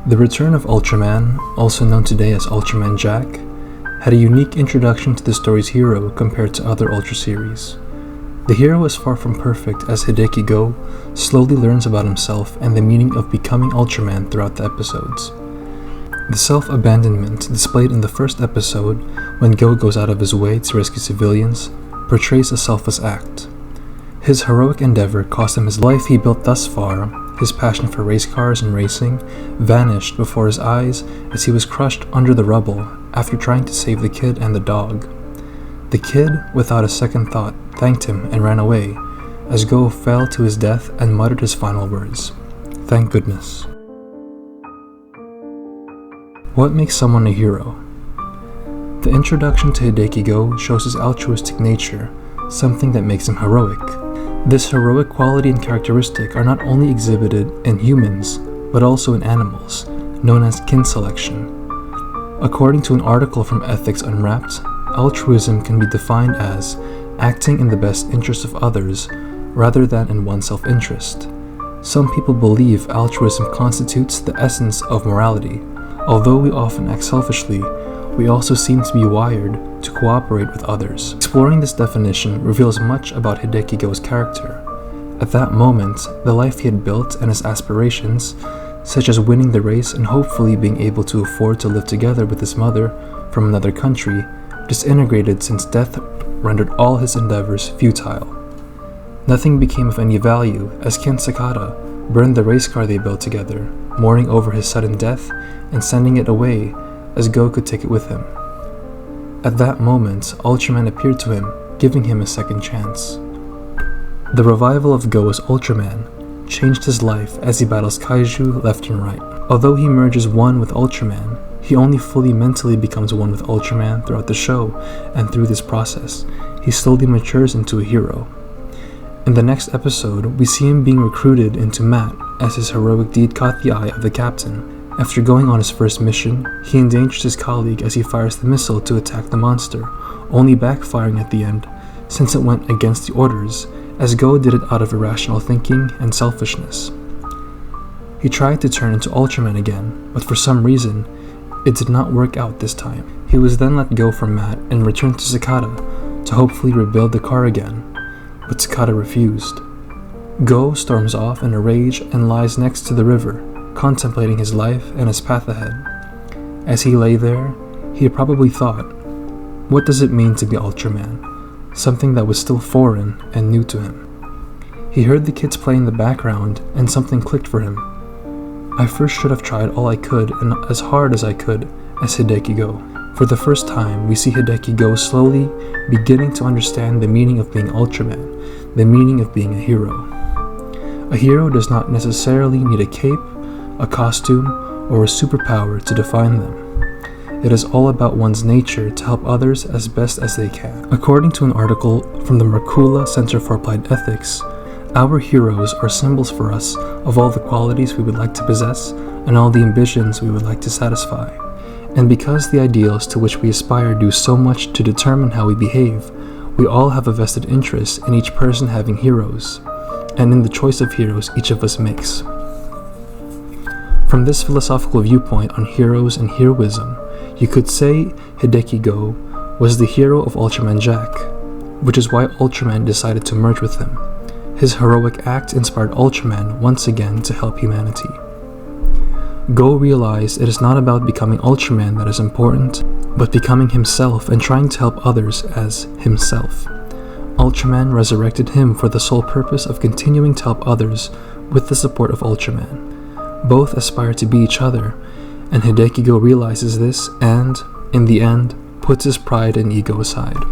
The return of Ultraman, also known today as Ultraman Jack, had a unique introduction to the story's hero compared to other Ultra series. The hero is far from perfect as Hideki Go slowly learns about himself and the meaning of becoming Ultraman throughout the episodes. The self-abandonment displayed in the first episode, when Go goes out of his way to rescue civilians, portrays a selfless act. His heroic endeavor cost him his life he built thus far. His passion for race cars and racing vanished before his eyes as he was crushed under the rubble after trying to save the kid and the dog. The kid, without a second thought, thanked him and ran away, as Go fell to his death and muttered his final words, "Thank goodness." What makes someone a hero? The introduction to Hideki Go shows his altruistic nature, something that makes him heroic. This heroic quality and characteristic are not only exhibited in humans, but also in animals, known as kin selection. According to an article from Ethics Unwrapped, altruism can be defined as acting in the best interest of others rather than in one's self-interest. Some people believe altruism constitutes the essence of morality. Although we often act selfishly, we also seem to be wired to cooperate with others. Exploring this definition reveals much about Hideki Go's character. At that moment, the life he had built and his aspirations, such as winning the race and hopefully being able to afford to live together with his mother from another country, disintegrated since death rendered all his endeavors futile. Nothing became of any value as Ken Sakata burned the race car they built together, mourning over his sudden death and sending it away as Go could take it with him. At that moment, Ultraman appeared to him, giving him a second chance. The revival of Go as Ultraman changed his life as he battles kaiju left and right. Although he merges one with Ultraman, he only fully mentally becomes one with Ultraman throughout the show, and through this process, he slowly matures into a hero. In the next episode, we see him being recruited into Matt as his heroic deed caught the eye of the captain. After going on his first mission, he endangers his colleague as he fires the missile to attack the monster, only backfiring at the end since it went against the orders, as Go did it out of irrational thinking and selfishness. He tried to turn into Ultraman again, but for some reason, it did not work out this time. He was then let go from Matt and returned to Sakata to hopefully rebuild the car again, but Sakata refused. Go storms off in a rage and lies next to the river, contemplating his life and his path ahead. As he lay there, he probably thought, what does it mean to be Ultraman? Something that was still foreign and new to him. He heard the kids play in the background and something clicked for him. I first should have tried all I could and as hard as I could as Hideki Go. For the first time, we see Hideki Go slowly beginning to understand the meaning of being Ultraman, the meaning of being a hero. A hero does not necessarily need a cape, a costume, or a superpower to define them. It is all about one's nature to help others as best as they can. According to an article from the Merkula Center for Applied Ethics, our heroes are symbols for us of all the qualities we would like to possess and all the ambitions we would like to satisfy. And because the ideals to which we aspire do so much to determine how we behave, we all have a vested interest in each person having heroes, and in the choice of heroes each of us makes. From this philosophical viewpoint on heroes and heroism, you could say Hideki Go was the hero of Ultraman Jack, which is why Ultraman decided to merge with him. His heroic act inspired Ultraman once again to help humanity. Go realized it is not about becoming Ultraman that is important, but becoming himself and trying to help others as himself. Ultraman resurrected him for the sole purpose of continuing to help others with the support of Ultraman. Both aspire to be each other, and Hideki Go realizes this and, in the end, puts his pride and ego aside.